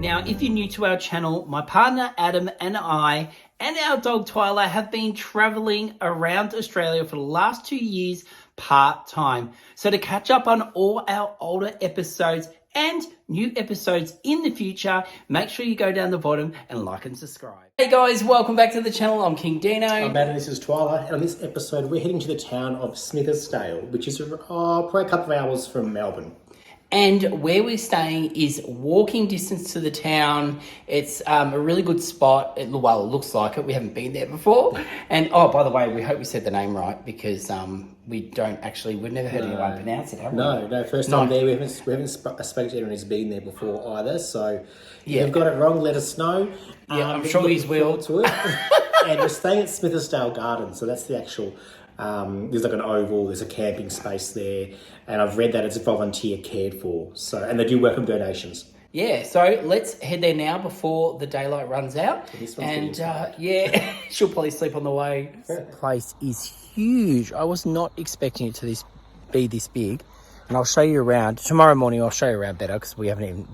Now, if you're new to our channel, my partner Adam and I and our dog Twyla have been traveling around Australia for the last 2 years part-time. So to catch up on all our older episodes and new episodes in the future, make sure you go down the bottom and like and subscribe. Hey guys, welcome back to the channel. I'm King Dino. I'm Adam, this is Twyla, and on this episode we're heading to the town of Smitherstale, which is probably a couple of hours from Melbourne. And where we're staying is walking distance to the town. It's a really good spot. Well, it looks like it. We haven't been there before. And, oh, by the way, we hope we said the name right because we've never heard anyone pronounce it, have we? No, first time there. We haven't spoken to anyone who's been there before either. So if you've got it wrong, let us know. Yeah, I'm sure you will. To it. And we're staying at Smitherstale Gardens, so that's the actual... there's like an oval, there's a camping space there, and I've read that it's volunteer cared for. So, and they do welcome donations. Yeah, so let's head there now before the daylight runs out. And yeah, she'll probably sleep on the way. This place is huge. I was not expecting it to be this big. And I'll show you around. Tomorrow morning I'll show you around better because we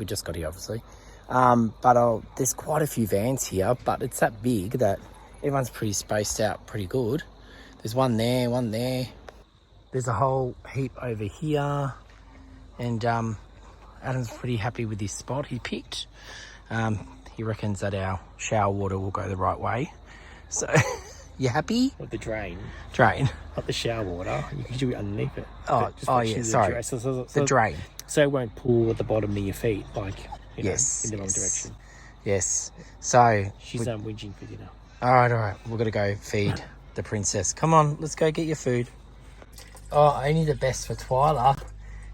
just got here obviously. But there's quite a few vans here, but it's that big that everyone's pretty spaced out pretty good. There's one there, one there. There's a whole heap over here. And Adam's pretty happy with this spot he picked. He reckons that our shower water will go the right way. So, you happy? With the drain. Drain. Not the shower water. You can do it underneath it. Oh yeah, sorry. The drain. So it won't pool at the bottom of your feet, like, yes, in the wrong direction. Yes. So... She's whinging for dinner. All right. We're going to go feed the princess. Come on, let's go get your food. Oh, only the best for Twyla.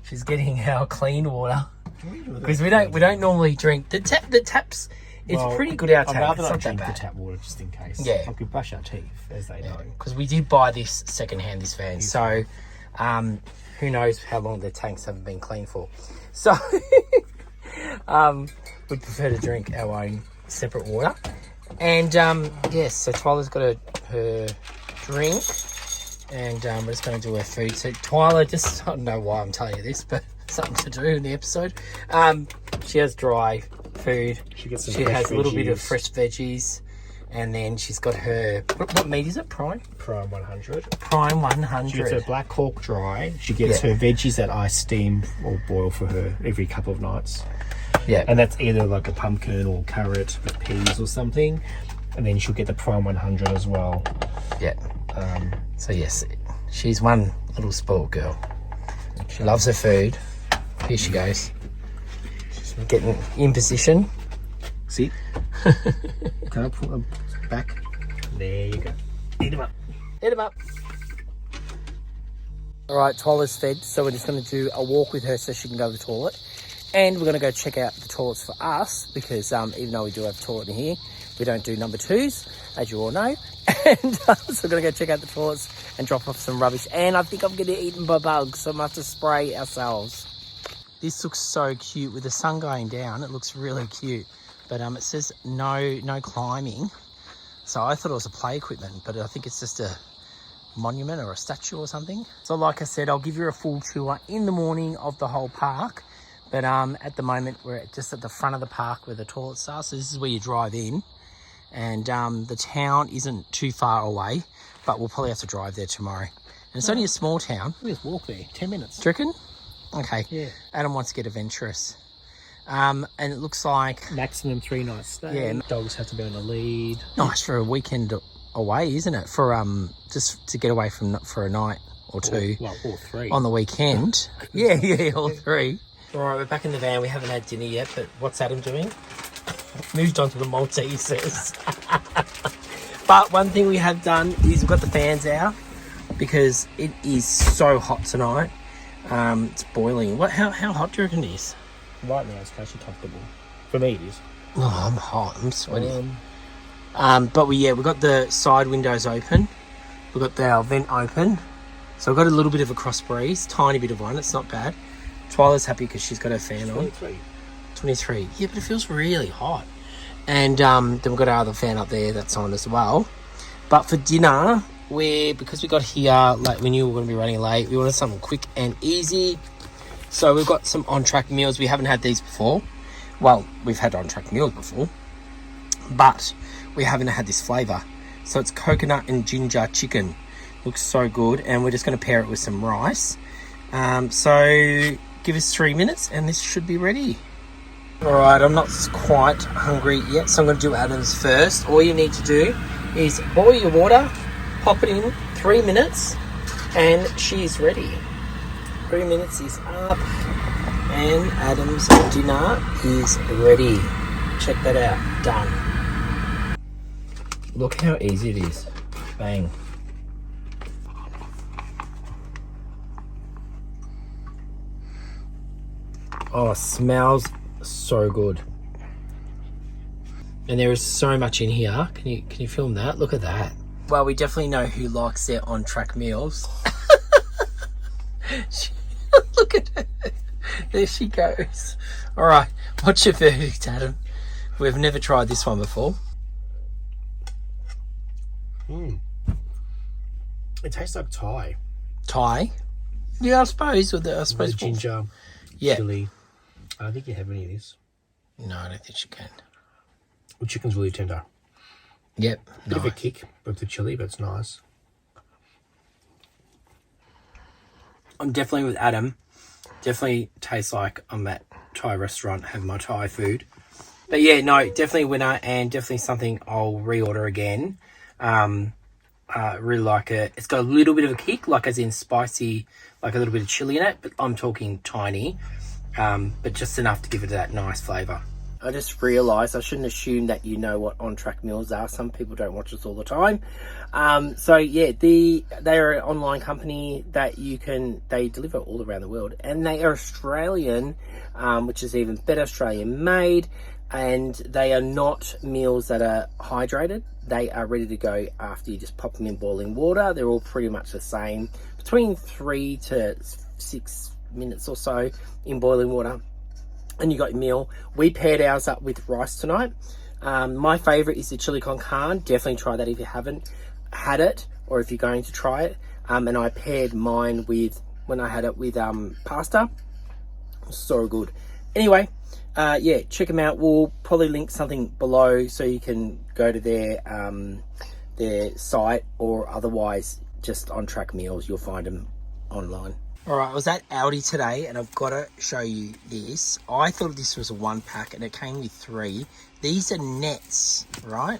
She's getting our clean water because we don't normally drink the taps. It's pretty good. Our tap. I'd rather not drink the tap water just in case. Yeah, I could brush our teeth, as they know. Because we did buy this secondhand, this van. So, who knows how long the tanks haven't been cleaned for? So, we prefer to drink our own separate water. And yes, so Twyla's got her drink, and we're just going to do her food. So Twyla, I don't know why I'm telling you this, but something to do in the episode. She has dry food. She has a little bit of fresh veggies, and then she's got her what meat is it? Prime 100. Prime 100. She gets her Black Hawk dry. She gets her veggies that I steam or boil for her every couple of nights. Yeah, and that's either like a pumpkin or carrot with peas or something, and then she'll get the Prime 100 as well. Yeah. So yes, she's one little spoiled girl. She loves her food. Here she goes. She's getting in position. See? Can I pull them back? There you go. Eat them up. Eat them up. All right, Twyla's fed, so we're just going to do a walk with her so she can go to the toilet. And we're going to go check out the toilets for us because even though we do have a toilet in here, we don't do number twos, as you all know. And so we're going to go check out the toilets and drop off some rubbish. And I think I'm going to get eaten by bugs, so I might have to spray ourselves. This looks so cute with the sun going down. It looks really cute. But it says no climbing. So I thought it was a play equipment, but I think it's just a monument or a statue or something. So like I said, I'll give you a full tour in the morning of the whole park. But at the moment, we're just at the front of the park where the toilets are. So this is where you drive in. And the town isn't too far away, but we'll probably have to drive there tomorrow. And it's only a small town. We just walk there, 10 minutes. Do you reckon? Okay. Yeah. Adam wants to get adventurous. And it looks like... Maximum 3 nights stay. Yeah. Dogs have to be on a lead. Nice for a weekend away, isn't it? For just to get away for a night or two. Or 3. On the weekend. Yeah, all 3. All right, we're back in the van. We haven't had dinner yet, but what's Adam doing? Moved on to the Maltesers. But one thing we have done is we've got the fans out because it is so hot tonight. It's boiling. How hot do you reckon it is? Right now it's actually comfortable. For me it is. Oh, I'm hot. I'm sweaty. But we've got the side windows open. We've got our vent open. So I've got a little bit of a cross breeze, tiny bit of one. It's not bad. Twyla's happy because she's got her fan 23. on. 23. Yeah, but it feels really hot. And then we've got our other fan up there that's on as well. But for dinner, because we got here late, we knew we were going to be running late. We wanted something quick and easy. So we've got some on-track meals. We haven't had these before. Well, we've had on-track meals before, but we haven't had this flavour. So it's coconut and ginger chicken. Looks so good, and we're just going to pair it with some rice. So give us 3 minutes and this should be ready. Alright, I'm not quite hungry yet, so I'm going to do Adam's first. All you need to do is boil your water, pop it in 3 minutes, and she's ready. 3 minutes is up, and Adam's dinner is ready. Check that out. Done. Look how easy it is. Bang. Oh, smells so good. And there is so much in here. Can you film that? Look at that. Well, we definitely know who likes their on-track meals. Look at her. There she goes. All right, what's your verdict, Adam? We've never tried this one before. It tastes like Thai. Thai? Yeah, I suppose. With the ginger, yeah. chili. I don't think you have any of this. No, I don't think you can. The chicken's really tender. Yep. Bit of a kick with the chili, but it's nice. I'm definitely with Adam. Definitely tastes like I'm at Thai restaurant having my Thai food. But yeah, no, definitely winner, and definitely something I'll reorder again. Really like it. It's got a little bit of a kick, like as in spicy, like a little bit of chili in it, but I'm talking tiny. But just enough to give it that nice flavour. I just realised I shouldn't assume that you know what on-track meals are. Some people don't watch us all the time. So yeah, they're an online company that they deliver all around the world, and they are Australian, which is even better, Australian made, and they are not meals that are hydrated. They are ready to go after you just pop them in boiling water. They're all pretty much the same, between 3 to 6 minutes or so in boiling water, and you got your meal. We paired ours up with rice tonight. My favorite is the chili con carne. Definitely try that if you haven't had it, or if you're going to try it. And I paired mine with, when I had it with pasta. So good. Anyway, yeah, check them out. We'll probably link something below so you can go to their site, or otherwise just on Track Meals, you'll find them online. All right, I was at Aldi today, and I've got to show you this. I thought this was a 1-pack, and it came with 3. These are nets, right,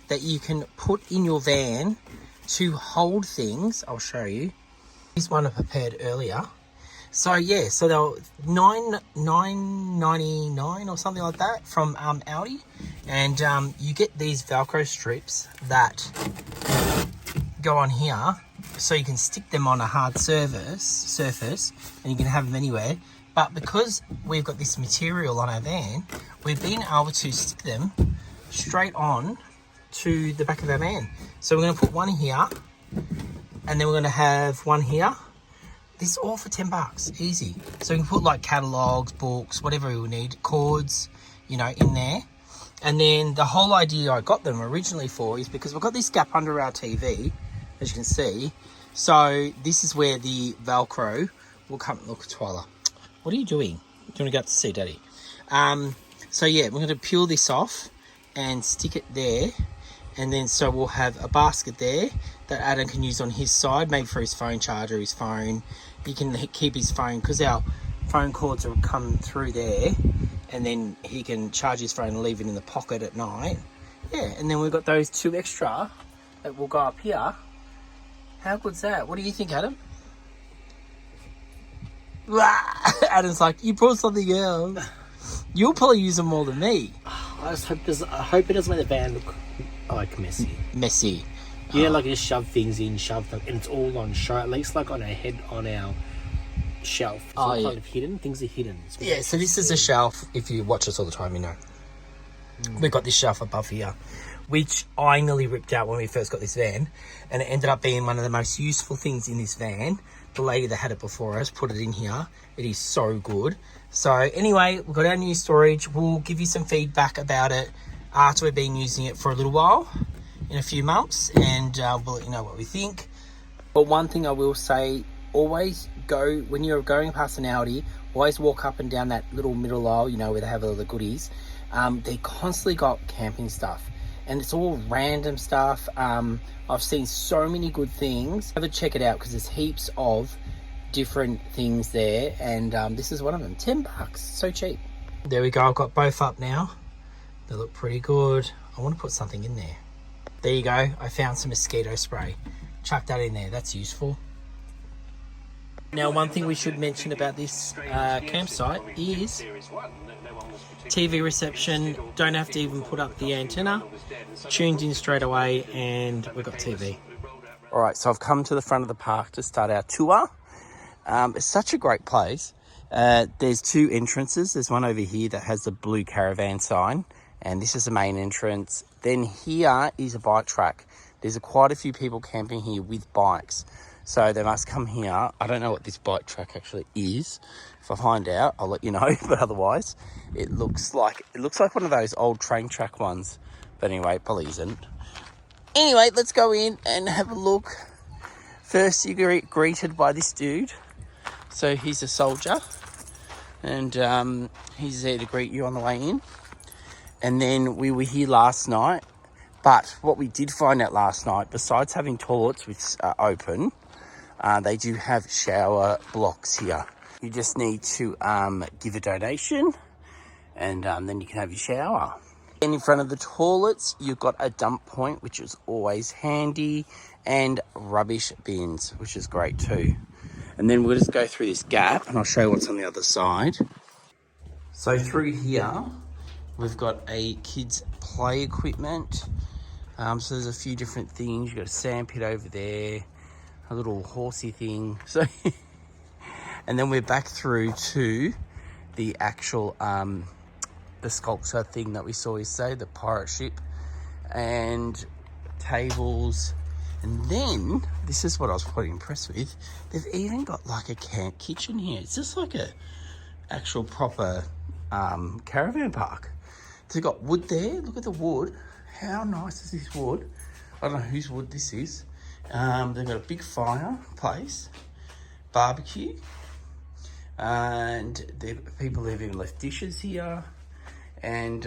that you can put in your van to hold things. I'll show you. This one I prepared earlier. So yeah, so they were $9.99 or something like that from Aldi, and you get these Velcro strips that go on here, so you can stick them on a hard surface, and you can have them anywhere. But because we've got this material on our van, we've been able to stick them straight on to the back of our van. So we're going to put one here, and then we're going to have one here. This is all for $10, easy. So we can put like catalogs, books, whatever we need, cords, you know, in there. And then the whole idea I got them originally for is because we've got this gap under our TV, as you can see. So this is where the Velcro will come. Look, Twyla, what are you doing? Do you want to go up to see Daddy? So yeah, we're going to peel this off and stick it there. And then so we'll have a basket there that Adam can use on his side, maybe for his phone charger, his phone. He can keep his phone, because our phone cords will come through there, and then he can charge his phone and leave it in the pocket at night. Yeah, and then we've got those 2 extra that will go up here. How good's that? What do you think, Adam? Adam's like, you brought something else. You'll probably use them more than me. I hope it doesn't make the van look like messy. Messy. Yeah, like you just shove things in, shove them, and it's all on show. At least like on our shelf. It's all kind of hidden. Things are hidden. Yeah, so this is a shelf. If you watch us all the time, you know. We've got this shelf above here, which I nearly ripped out when we first got this van, and it ended up being one of the most useful things in this van. The lady that had it before us put it in here. It is so good. So anyway, we've got our new storage. We'll give you some feedback about it after we've been using it for a little while, in a few months, and we'll let you know what we think. But one thing I will say, always go, when you're going past an Aldi, always walk up and down that little middle aisle, you know, where they have all the goodies. They constantly got camping stuff, and it's all random stuff. I've seen so many good things. Have a check it out because there's heaps of different things there, and this is one of them. $10, so cheap. There we go, I've got both up now. They look pretty good. I want to put something in there. There you go, I found some mosquito spray. Chuck that in there, that's useful. Now, one thing we should mention about this campsite is TV reception. Don't have to even put up the antenna. Tuned in straight away, and we've got TV. All right, so I've come to the front of the park to start our tour. It's such a great place. There's two entrances. There's one over here that has the blue caravan sign, and this is the main entrance. Then here is a bike track. There's quite a few people camping here with bikes, so they must come here. I don't know what this bike track actually is. If I find out, I'll let you know, but otherwise it looks like one of those old train track ones, but anyway, it probably isn't. Anyway, let's go in and have a look. First, you get greeted by this dude. So he's a soldier, and he's there to greet you on the way in. And then we were here last night, but what we did find out last night, besides having toilets which are open, they do have shower blocks here. You just need to give a donation, and then you can have your shower. And in front of the toilets, you've got a dump point, which is always handy, and rubbish bins, which is great too. And then we'll just go through this gap, and I'll show you what's on the other side. So through here, we've got a kids' play equipment. So there's a few different things. You've got a sandpit over there, a little horsey thing. So, and then we're back through to the actual the sculpture thing that we saw yesterday, the pirate ship, and tables. And then, this is what I was quite impressed with, they've even got like a camp kitchen here. It's just like a actual proper caravan park. They've got wood there. Look at the wood. How nice is this wood? I don't know whose wood this is. They've got a big fireplace, barbecue, and people have even left dishes here. And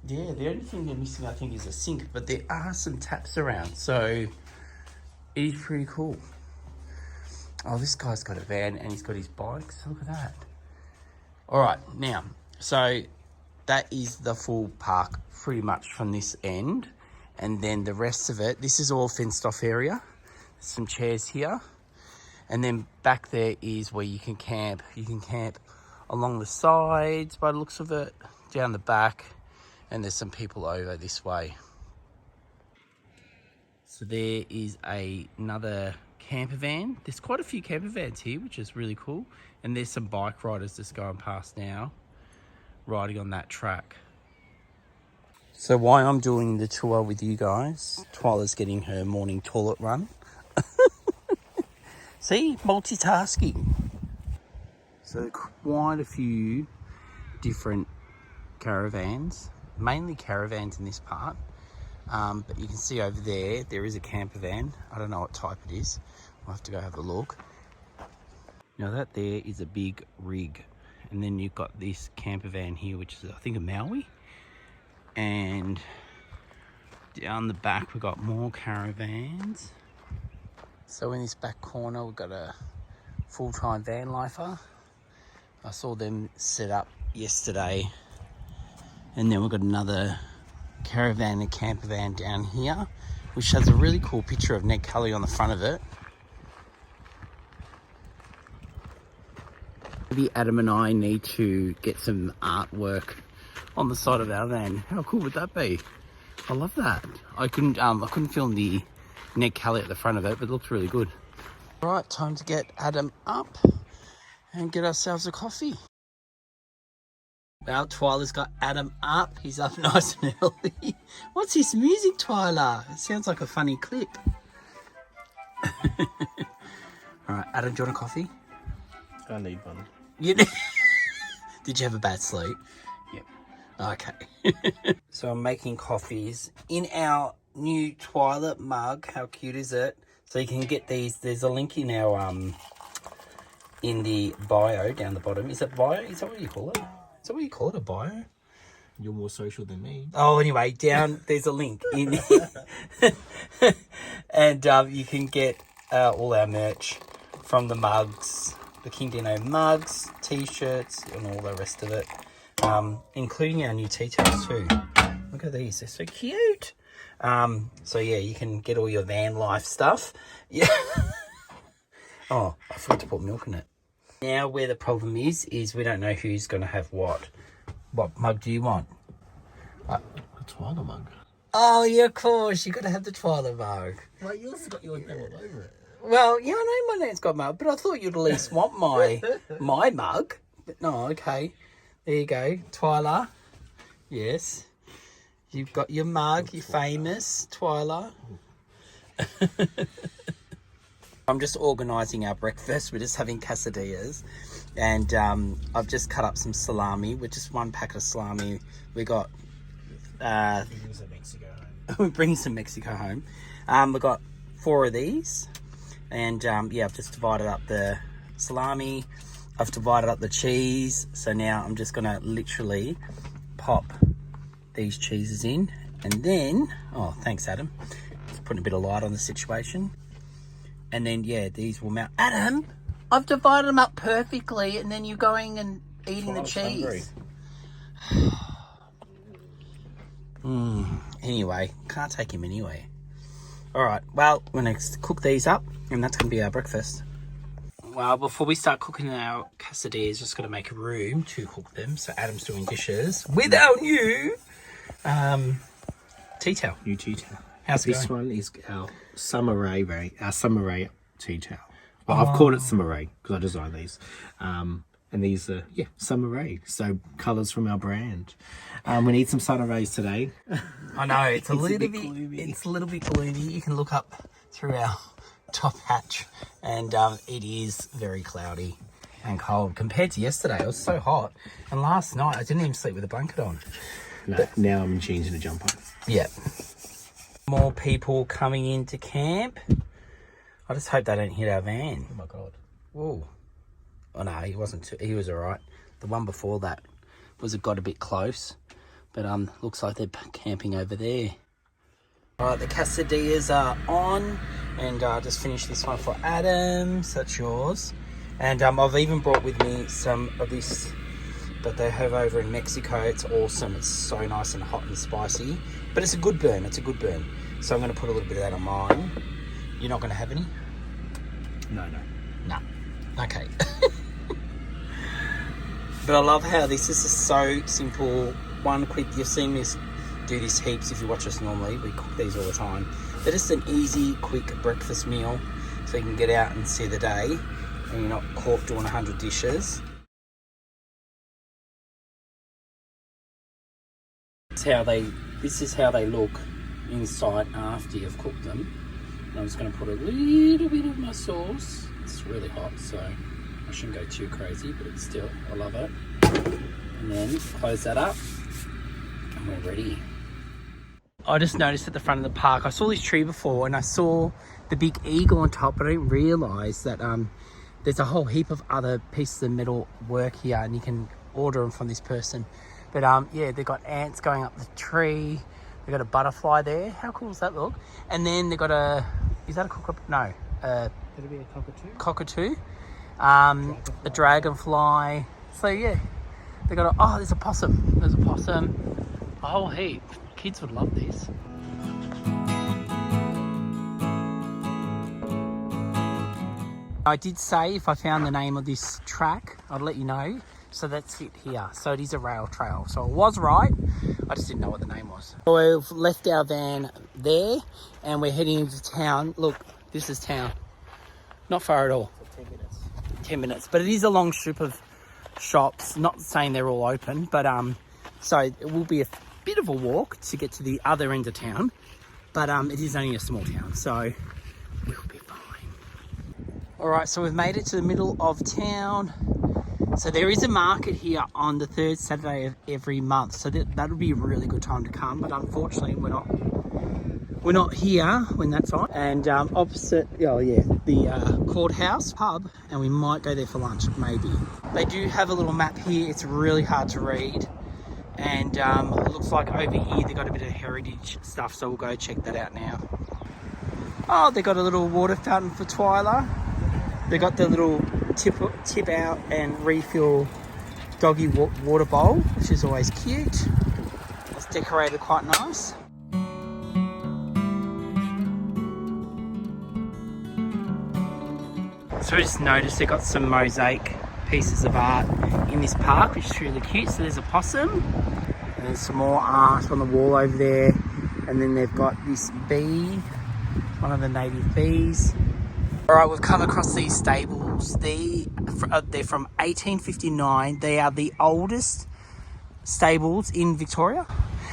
yeah, the only thing they're missing, I think, is a sink, but there are some taps around, so it is pretty cool. Oh, this guy's got a van and he's got his bikes. Look at that. All right, now, so that is the full park pretty much from this end, and then the rest of it, this is all fenced off area. There's some chairs here, and then back there is where you can camp. You can camp along the sides by the looks of it, down the back, and there's some people over this way. So there is another camper van. There's quite a few camper vans here, which is really cool. And there's some bike riders just going past now, riding on that track. So while I'm doing the tour with you guys, Twyla's getting her morning toilet run. See, multitasking. So quite a few different caravans, mainly caravans in this part, but you can see over there is a camper van. I don't know what type it is. We'll have to go have a look. Now that there is a big rig, and then you've got this camper van here, which is I think a Maui, and down the back we've got more caravans. So in this back corner we've got a full-time van lifer. I saw them set up yesterday. And then we've got another caravan and camper van down here, which has a really cool picture of Ned Kelly on the front of it. Maybe Adam and I need to get some artwork on the side of our van. How cool would that be? I love that. I couldn't film the Ned Kelly at the front of it, but it looks really good. All right, time to get Adam up and get ourselves a coffee. Well, Twyla's got Adam up. He's up nice and early. What's this music, Twyla? It sounds like a funny clip. All right, Adam, do you want a coffee? I need one. Did you have a bad sleep? Yep. Okay. So I'm making coffees in our new Twyla mug. How cute is it? So you can get these. There's a link in our in the bio down the bottom. Is it bio? Is that what you call it? Is that what you call it, a bio? You're more social than me. Oh, anyway, down there's a link in, and you can get all our merch from the mugs, the King Dino mugs, t-shirts, and all the rest of it, including our new tea towels too. Look at these; they're so cute. So yeah, you can get all your van life stuff. Yeah. Oh, I forgot to put milk in it. Now, where the problem is we don't know who's going to have what. What mug do you want? A Twyla mug. Oh, yeah, of course. You got to have the Twyla mug. Well, you also got your name all over it. Well, yeah, I know my name's got mug, but I thought you'd at least want my mug. But no, okay. There you go. Twyla. Yes. You've got your mug, your famous Twyla. I'm just organising our breakfast. We're just having quesadillas. And I've just cut up some salami. We're just one packet of salami. We got... we bring some Mexico home. We've got 4 of these. And yeah, I've just divided up the salami. I've divided up the cheese. So now I'm just going to literally pop these cheeses in. And then... Oh, thanks, Adam. Just putting a bit of light on the situation. And then, yeah, these will melt. Adam! I've divided them up perfectly, and then you're going and eating the cheese. Anyway, can't take him anywhere. All right, well, we're going to cook these up, and that's going to be our breakfast. Well, before we start cooking our quesadillas, just got to make a room to cook them. So Adam's doing dishes with our new tea towel. New tea towel. How's it this going? one is our summer ray tea towel. Well, I've called it Summer Ray because I designed these. And these are, yeah, Summer Ray. So colours from our brand. We need some sun rays today. I know, it's a little bit gloomy. It's a little bit gloomy. You can look up through our top hatch and it is very cloudy and cold. Compared to yesterday, it was so hot. And last night, I didn't even sleep with a blanket on. No, but now I'm changing a jumper. Yeah. More people coming into camp. I just hope they don't hit our van. Oh my God. Whoa. Oh no, he wasn't. He was all right. The one before that got a bit close, but looks like they're camping over there. All right, the quesadillas are on, and I just finished this one for Adam. So that's yours. And I've even brought with me some of this that they have over in Mexico. It's awesome. It's so nice and hot and spicy, but it's a good burn. It's a good burn. So I'm going to put a little bit of that on mine. You're not going to have any? No. Okay. But I love how this is so simple. One quick, you've seen me do this heaps if you watch us normally. We cook these all the time. But it's an easy, quick breakfast meal so you can get out and see the day and you're not caught doing 100 dishes. This is how they look inside after you've cooked them. And I'm just going to put a little bit of my sauce. It's really hot, so I shouldn't go too crazy, but still, I love it. And then close that up, and we're ready. I just noticed at the front of the park, I saw this tree before, and I saw the big eagle on top, but I didn't realise that there's a whole heap of other pieces of metal work here, and you can order them from this person. But yeah, they've got ants going up the tree. They've got a butterfly there. How cool does that look? And then they've got is that a cockapoo? No. It'll be a cockatoo. A dragonfly. So yeah, they got there's a possum. There's a possum. A whole heap. Kids would love this. I did say if I found the name of this track, I'd let you know. So that's it here. So it is a rail trail. So it was right. I just didn't know what the name was. So we've left our van there and we're heading into town. Look, this is town. Not far at all. 10 minutes. 10 minutes. But it is a long strip of shops. Not saying they're all open, but so it will be a bit of a walk to get to the other end of town. But it is only a small town, so we'll be fine. All right, so we've made it to the middle of town. So there is a market here on the third Saturday of every month. So that would be a really good time to come. But unfortunately, we're We're not here when that's on. And opposite, oh yeah, the Courthouse Pub, and we might go there for lunch, maybe. They do have a little map here. It's really hard to read. And it looks like over here they got a bit of heritage stuff, so we'll go check that out now. Oh, they got a little water fountain for Twyla. They got the little tip out and refill doggy water bowl, which is always cute. It's decorated quite nice. So I just noticed they got some mosaic pieces of art in this park, which is really cute. So there's a possum, and there's some more art on the wall over there, and then they've got this bee, one of the native bees. All right, we've come across these stables. They're from 1859. They are the oldest stables in Victoria.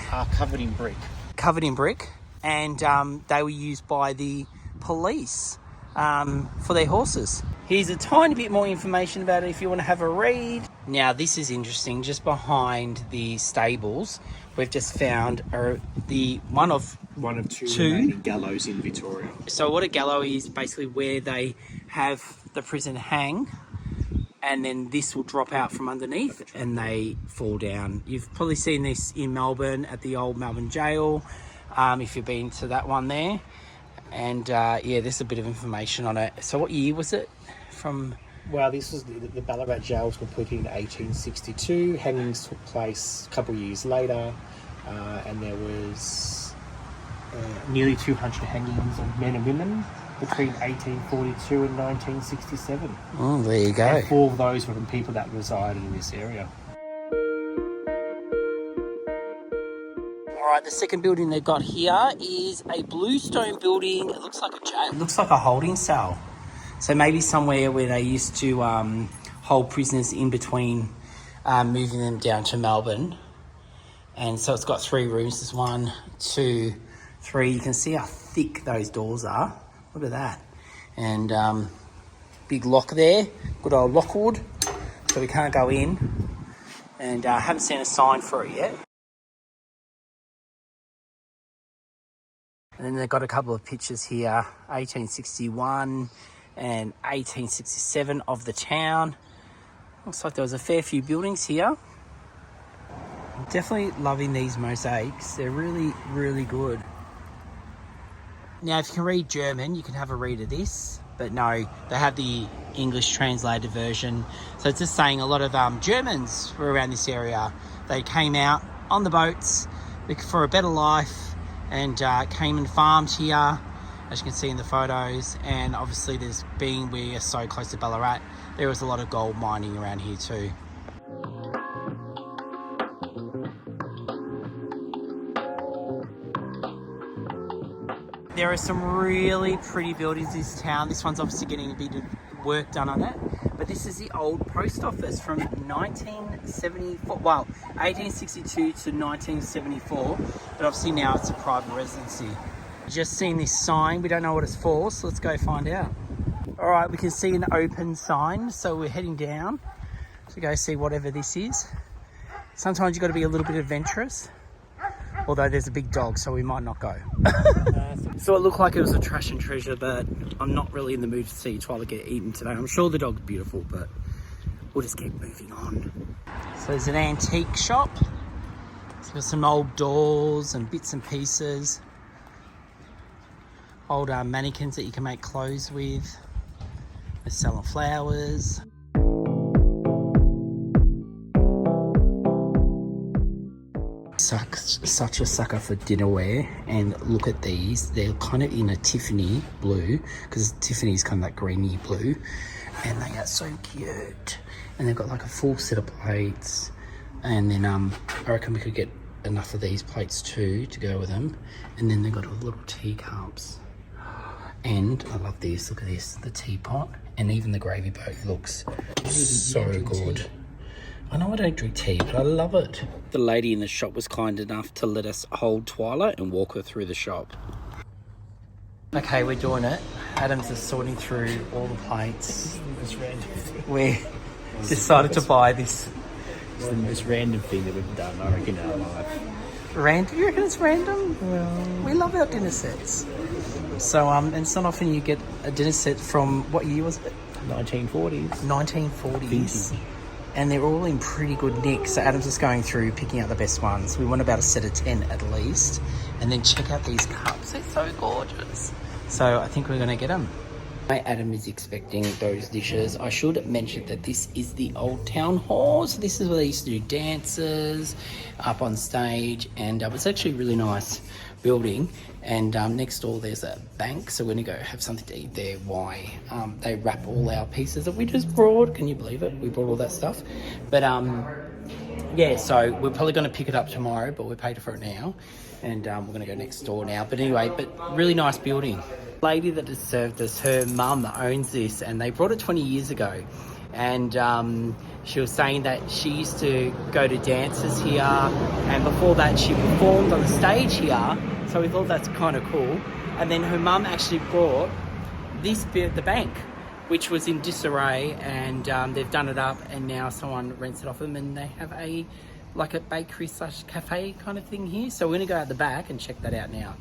Covered in brick. Covered in brick, and they were used by the police for their horses. Here's a tiny bit more information about it if you want to have a read. Now this is interesting. Just behind the stables, we've just found the one of two remaining gallows in Victoria. So what a gallows is basically where they have the prisoner hang, and then this will drop out from underneath and they fall down. You've probably seen this in Melbourne at the old Melbourne jail, if you've been to that one there. And yeah, there's a bit of information on it. So what year was it from? Well, this was the Ballarat jail was completed in 1862. Hangings took place a couple of years later, and there was nearly 200 hangings of men and women between 1842 and 1967. Oh, there you go. And 4 of those were from people that resided in this area. Alright, the second building they've got here is a bluestone building. It looks like a jail. It looks like a holding cell. So maybe somewhere where they used to hold prisoners in between moving them down to Melbourne. And so it's got 3 rooms. There's 1, 2, 3. You can see how thick those doors are. Look at that. And big lock there. Good old lockwood. So we can't go in. And I haven't seen a sign for it yet. And then they've got a couple of pictures here, 1861 and 1867 of the town. Looks like there was a fair few buildings here. I'm definitely loving these mosaics. They're really, really good. Now, if you can read German, you can have a read of this. But no, they have the English translated version. So it's just saying a lot of Germans were around this area. They came out on the boats for a better life, and came and farmed here, as you can see in the photos. And obviously we are so close to Ballarat, there was a lot of gold mining around here too. There are some really pretty buildings in this town. This one's obviously getting a bit of work done on it. But this is the old post office from 1862 to 1974. But obviously now it's a private residency. Just seen this sign. We don't know what it's for, so let's go find out. All right, we can see an open sign. So we're heading down to go see whatever this is. Sometimes you've got to be a little bit adventurous. Although there's a big dog, so we might not go. So it looked like it was a trash and treasure, but I'm not really in the mood to see Twyla get eaten today. I'm sure the dog's beautiful, but we'll just keep moving on. So there's an antique shop. It's got some old doors and bits and pieces. Old mannequins that you can make clothes with. They're selling flowers. Such a sucker for dinnerware, and look at these. They're kind of in a Tiffany blue, because Tiffany's kind of that greeny blue, and they are so cute. And they've got like a full set of plates, and then I reckon we could get enough of these plates too to go with them. And then they've got little teacups, and I love this. Look at this, the teapot, and even the gravy boat looks so good. I know I don't drink tea, but I love it. The lady in the shop was kind enough to let us hold Twyla and walk her through the shop. Okay, we're doing it. Adam's just sorting through all the plates. We decided to buy this. It's the most random thing that we've done, I reckon, in our life. Random? You reckon it's random? Well, We love our dinner sets. So, and it's not often you get a dinner set from, what year was it? 1940s. 1940s. Vintage. And they're all in pretty good nick. So Adam's just going through, picking out the best ones. We want about a set of 10 at least. And then check out these cups. They're so gorgeous. So I think we're going to get them. Adam is expecting those dishes. I should mention that this is the old town hall. So this is where they used to do dances up on stage. And it's actually a really nice building. And next door there's a bank. So we're going to go have something to eat there. Why? They wrap all our pieces that we just brought. Can you believe it? We brought all that stuff. But yeah, so we're probably going to pick it up tomorrow, but we paid for it now. And we're going to go next door now. But anyway, really nice building. Lady that has served us, her mum owns this, and they brought it 20 years ago. And she was saying that she used to go to dances here, and before that she performed on the stage here. So we thought that's kind of cool. And then her mum actually brought this bit, the bank, which was in disarray, and they've done it up, and now someone rents it off them, and they have a like a bakery / cafe kind of thing here. So we're gonna go out the back and check that out now.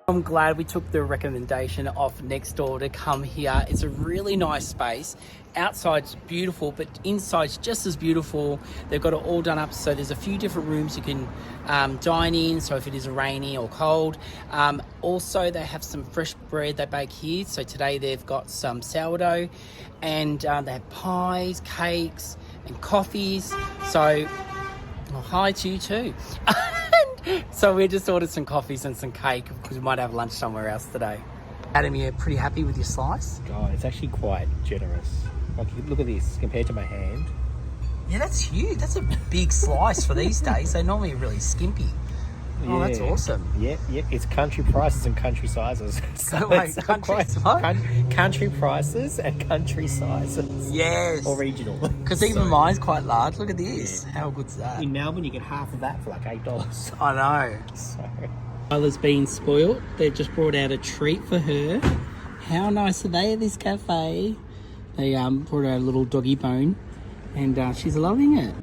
I'm glad we took the recommendation off next door to come here. It's a really nice space. Outside's beautiful, but inside's just as beautiful. They've got it all done up, so there's a few different rooms you can dine in, so if it is rainy or cold. Also, they have some fresh bread they bake here. So today they've got some sourdough, and they have pies, cakes, and coffees. So, well, hi to you too. So we just ordered some coffees and some cake because we might have lunch somewhere else today. Adam, you're pretty happy with your slice? God, it's actually quite generous. Like, look at this compared to my hand. Yeah, that's huge. That's a big slice for these days. They're normally really skimpy. Oh, that's awesome. Yep. It's country prices and country sizes. So wait, country prices and country sizes. Yes. Or regional. Because even mine's quite large. Look at this. Yeah. How good's that? In Melbourne, you get half of that for like $8. I know. So. Isla's been spoiled. They've just brought out a treat for her. How nice are they at this cafe? They brought out a little doggy bone, and she's loving it.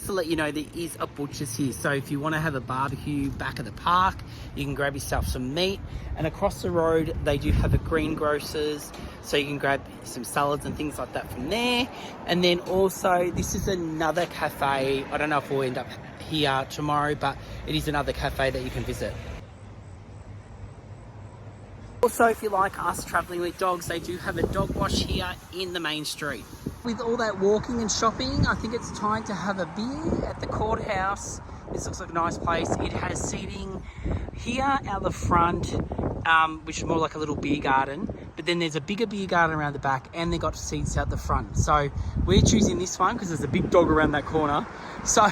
To let you know, there is a butcher's here, so if you want to have a barbecue back at the park, you can grab yourself some meat. And across the road they do have a greengrocers, so you can grab some salads and things like that from there. And then also, this is another cafe. I don't know if we'll end up here tomorrow, but it is another cafe that you can visit. Also, if you like us travelling with dogs, they do have a dog wash here in the main street. With all that walking and shopping, I think it's time to have a beer at the Courthouse. This looks like a nice place. It has seating here out the front, which is more like a little beer garden. But then there's a bigger beer garden around the back, and they got seats out the front. So we're choosing this one because there's a big dog around that corner. So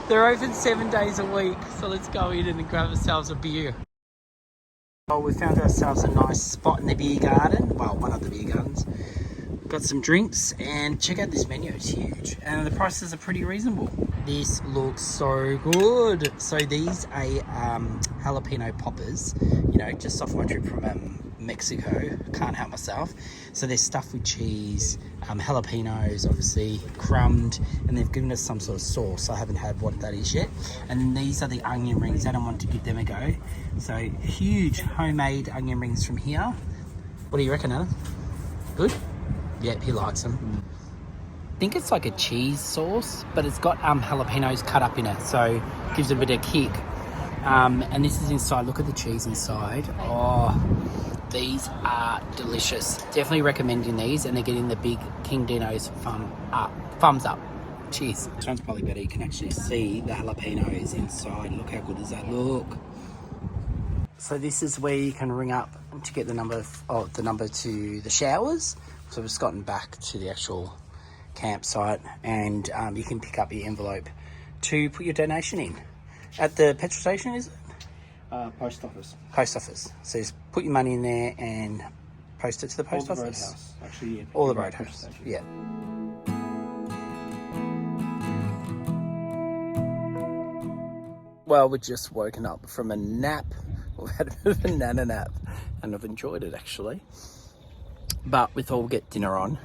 they're open 7 days a week. So let's go in and grab ourselves a beer. Well, we found ourselves a nice spot in the beer garden. Well, one of the beer gardens. Got some drinks, and check out this menu. It's huge, and the prices are pretty reasonable. This looks so good. So these are jalapeno poppers, you know, just off my trip from Mexico. Can't help myself. So they're stuffed with cheese, jalapenos, obviously crumbed, and they've given us some sort of sauce. I haven't had what that is yet. And then these are the onion rings. I don't want to give them a go. So huge homemade onion rings from here. What do you reckon, Adam? Good? Yep, he likes them. I think it's like a cheese sauce, but it's got jalapenos cut up in it, so it gives it a bit of kick. And this is inside. Look at the cheese inside. Oh, these are delicious. Definitely recommending these, and they're getting the big King Dino's thumbs up. Cheers. This one's probably better. You can actually see the jalapenos inside. Look how good does that look. So this is where you can ring up to get the number to the showers. So we've just gotten back to the actual campsite, and you can pick up your envelope to put your donation in. At the petrol station, is it? Post office. Post office. So just put your money in there and post it to the post office. Roadhouse, actually. Yeah. Or the roadhouse. Yeah. Well, we're just woken up from a nap. We've had a bit of a nana nap, and I've enjoyed it actually. But we thought we'll get dinner on.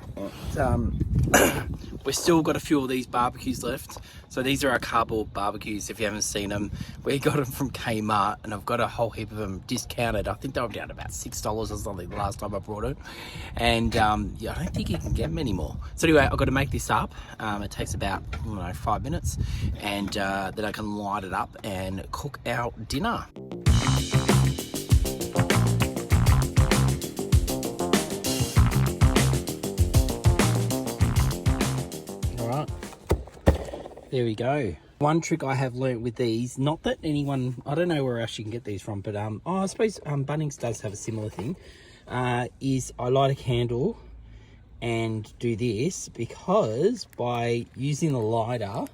And, we've still got a few of these barbecues left. So these are our cardboard barbecues, if you haven't seen them. We got them from Kmart, and I've got a whole heap of them discounted. I think they were down to about $6 or something the last time I brought it. And yeah, I don't think you can get them anymore. So anyway, I've got to make this up. It takes about, I don't know, 5 minutes. And then I can light it up and cook our dinner. There we go. One trick I have learnt with these, not that anyone, I don't know where else you can get these from, but I suppose Bunnings does have a similar thing, is I light a candle and do this, because by using the lighter,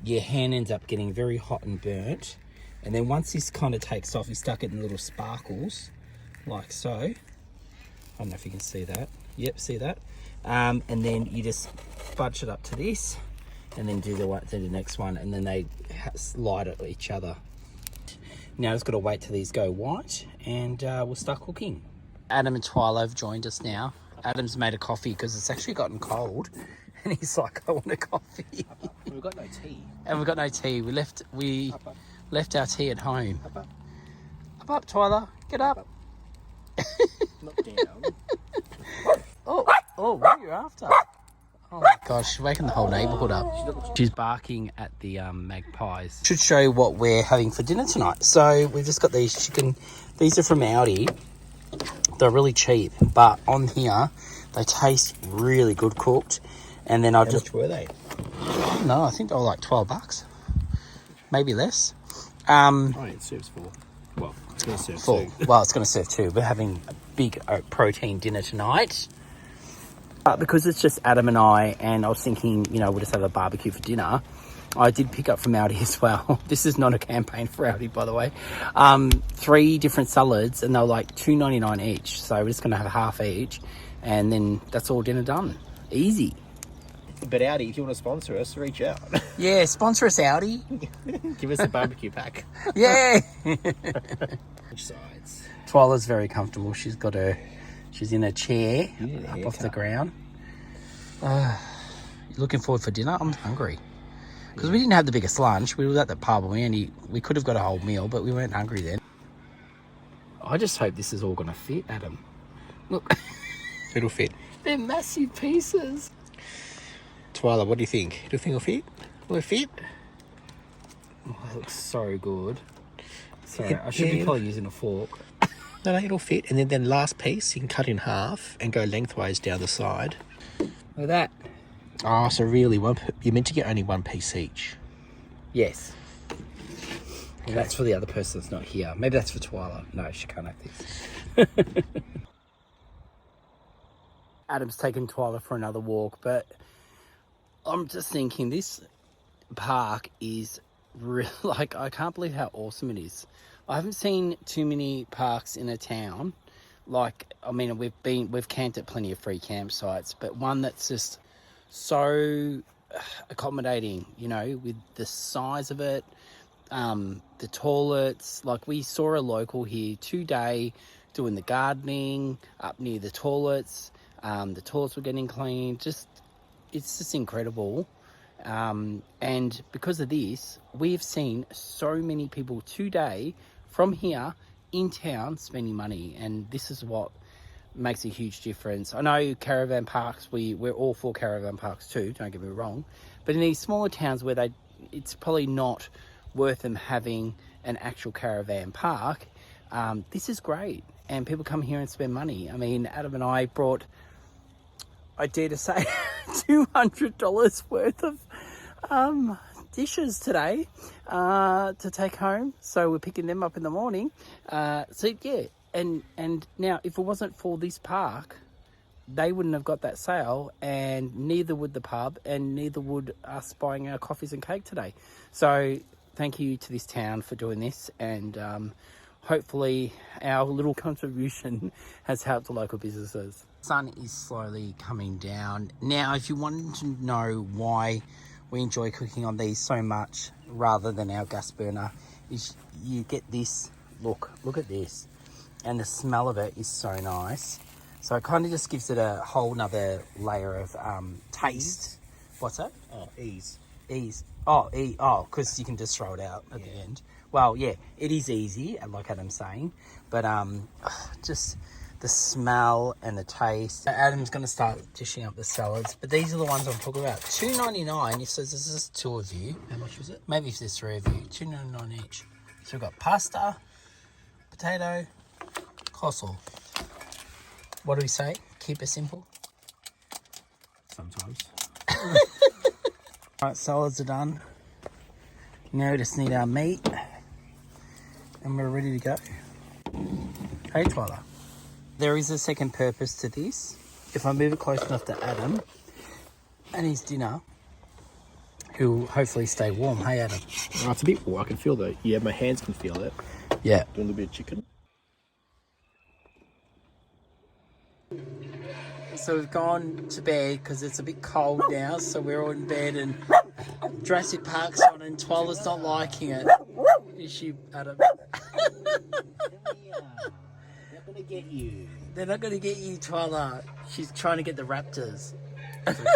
your hand ends up getting very hot and burnt. And then once this kind of takes off, you start getting little sparkles, like so. I don't know if you can see that. Yep, see that? And then you just fudge it up to this, and then do the next one, and then they light at each other. Now just got to wait till these go white, and we'll start cooking. Adam and Twyla have joined us now. Adam's made a coffee because it's actually gotten cold, and he's like, I want a coffee. We've got no tea. And we've got no tea. We left our tea at home. Up, Twyla. Get up. Not down. Oh, what are you after? Oh my gosh, she's waking the whole neighbourhood up. She's barking at the magpies. Should show you what we're having for dinner tonight. So we've just got these chicken. These are from Aldi. They're really cheap, but on here they taste really good cooked. And then How much were they? No, I think they were like $12, maybe less. It serves four. Well, it's going to serve two. Well, it's going to serve two. We're having a big protein dinner tonight. But because it's just Adam and I was thinking, you know, we'll just have a barbecue for dinner, I did pick up from Aldi as well. This is not a campaign for Aldi, by the way. 3 different salads, and they were like $2.99 each. So we're just going to have half each, and then that's all dinner done. Easy. But Aldi, if you want to sponsor us, reach out. Yeah, sponsor us, Aldi. Give us a barbecue pack. Yeah. Which sides? Twyla's very comfortable. She's in a chair up off the ground. Looking forward for dinner. I'm hungry. Because we didn't have the biggest lunch. We were at the pub, and we could have got a whole meal, but we weren't hungry then. I just hope this is all going to fit, Adam. Look. It'll fit. They're massive pieces. Twyla, what do you think? Do you think it'll fit? Will it fit? Oh, that looks so good. Sorry, I should be probably using a fork. No, it'll fit. And then last piece, you can cut in half and go lengthways down the side. Look at that. Oh, so really, you're meant to get only one piece each. Yes. Okay. That's for the other person that's not here. Maybe that's for Twyla. No, she can't have this. Adam's taken Twyla for another walk, but I'm just thinking this park is really, like, I can't believe how awesome it is. I haven't seen too many parks in a town. Like, I mean, we've camped at plenty of free campsites, but one that's just so accommodating, you know, with the size of it, the toilets. Like, we saw a local here 2 day doing the gardening up near the toilets. The toilets were getting cleaned. It's just incredible. And because of this, we've seen so many people today from here in town spending money, and this is what makes a huge difference. I know caravan parks, we're all for caravan parks too, don't get me wrong, but in these smaller towns where it's probably not worth them having an actual caravan park, this is great, and people come here and spend money. I mean, Adam and I brought, I dare to say, $200 worth of dishes today to take home, so we're picking them up in the morning. So yeah, and now if it wasn't for this park, they wouldn't have got that sale, and neither would the pub, and neither would us buying our coffees and cake today. So thank you to this town for doing this, and hopefully our little contribution has helped the local businesses. The sun is slowly coming down. Now, if you wanted to know why we enjoy cooking on these so much rather than our gas burner, is you get this, look at this. And the smell of it is so nice. So it kind of just gives it a whole nother layer of taste. What's that? Oh, ease. Oh, because you can just throw it out at the end. Well, yeah, it is easy, like Adam's saying, but just the smell and the taste. Adam's going to start dishing up the salads, but these are the ones I'm talking about. $2.99. He says this is 2 of you. How much was it? Maybe if there's 3 of you. $2.99 each. So we've got pasta, potato, coleslaw. What do we say? Keep it simple. Sometimes. Alright, salads are done. Now we just need our meat. And we're ready to go. Hey, Twyla. There is a second purpose to this. If I move it close enough to Adam and his dinner, he'll hopefully stay warm. Hey, Adam. Oh, it's a bit warm. I can feel that. Yeah, my hands can feel it. Yeah. Do a little bit of chicken. So we've gone to bed because it's a bit cold now, so we're all in bed and Jurassic Park's on and Twyla's not liking it. Is she, Adam? They're going to get you. They're not going to get you, Twyla. She's trying to get the raptors. It's okay.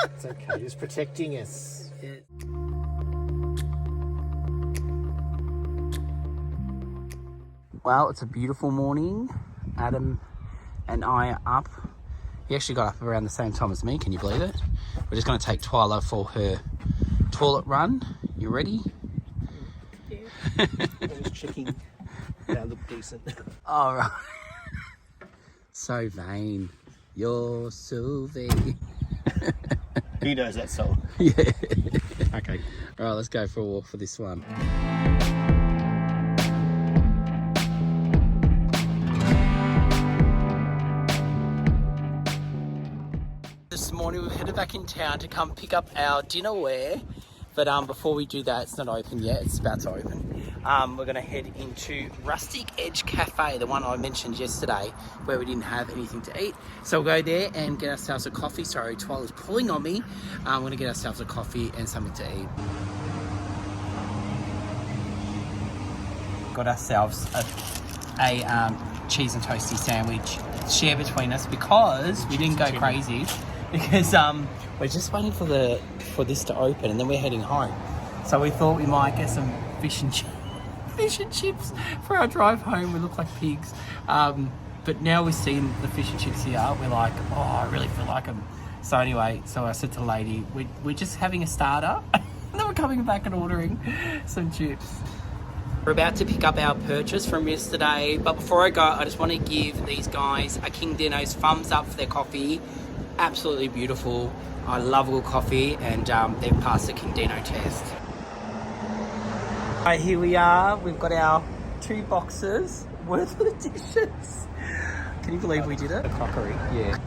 It's okay. Just protecting us. Yeah. Well, it's a beautiful morning. Adam and I are up. He actually got up around the same time as me. Can you believe it? We're just going to take Twyla for her toilet run. You ready? Yeah. I'm just checking. That look decent. All right. So vain. You're so vain. Who knows that song? Yeah. Okay. All right, let's go for a walk for this one. This morning we've headed back in town to come pick up our dinnerware, but before we do that, it's not open yet. It's about to open. We're going to head into Rustic Edge Café, the one I mentioned yesterday, where we didn't have anything to eat. So we'll go there and get ourselves a coffee. Sorry, Twyla's pulling on me. We're going to get ourselves a coffee and something to eat. Got ourselves a cheese and toasty sandwich share between us because we didn't go crazy. Because we're just waiting for this to open and then we're heading home. So we thought we might get some fish and chips for our drive home. We look like pigs. But now we've seen the fish and chips here, we're like, oh, I really feel like them. So anyway, so I said to the lady, we're just having a starter. And then we're coming back and ordering some chips. We're about to pick up our purchase from yesterday. But before I go, I just want to give these guys a King Dino's thumbs up for their coffee. Absolutely beautiful. I love a good coffee, and they've passed the King Dino test. Right, here we are. We've got our 2 boxes worth of dishes. Can you believe we did it? The crockery. Yeah.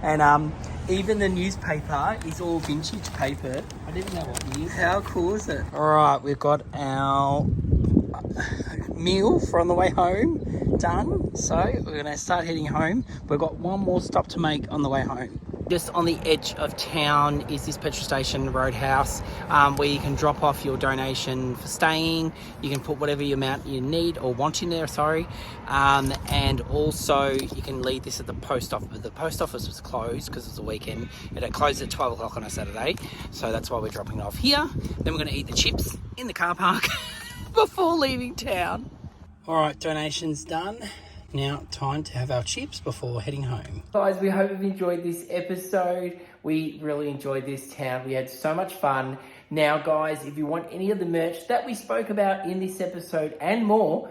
And even the newspaper is all vintage paper. I didn't know what year. How cool is it? All right, we've got our meal for on the way home done. So we're going to start heading home. We've got one more stop to make on the way home. Just on the edge of town is this petrol station, Roadhouse, where you can drop off your donation for staying. You can put whatever amount you need or want in there, and also you can leave this at the post office. But the post office was closed because it was a weekend, and it closed at 12 o'clock on a Saturday. So that's why we're dropping it off here. Then we're going to eat the chips in the car park before leaving town. All right, donations done. Now, time to have our chips before heading home. Guys, we hope you've enjoyed this episode. We really enjoyed this town. We had so much fun. Now, guys, if you want any of the merch that we spoke about in this episode and more,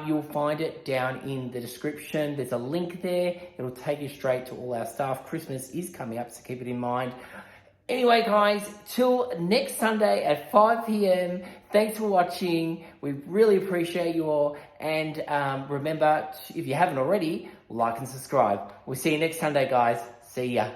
you'll find it down in the description. There's a link there. It'll take you straight to all our stuff. Christmas is coming up, so keep it in mind. Anyway, guys, till next Sunday at 5 p.m. Thanks for watching. We really appreciate you all. And remember, if you haven't already, like and subscribe. We'll see you next Sunday, guys. See ya.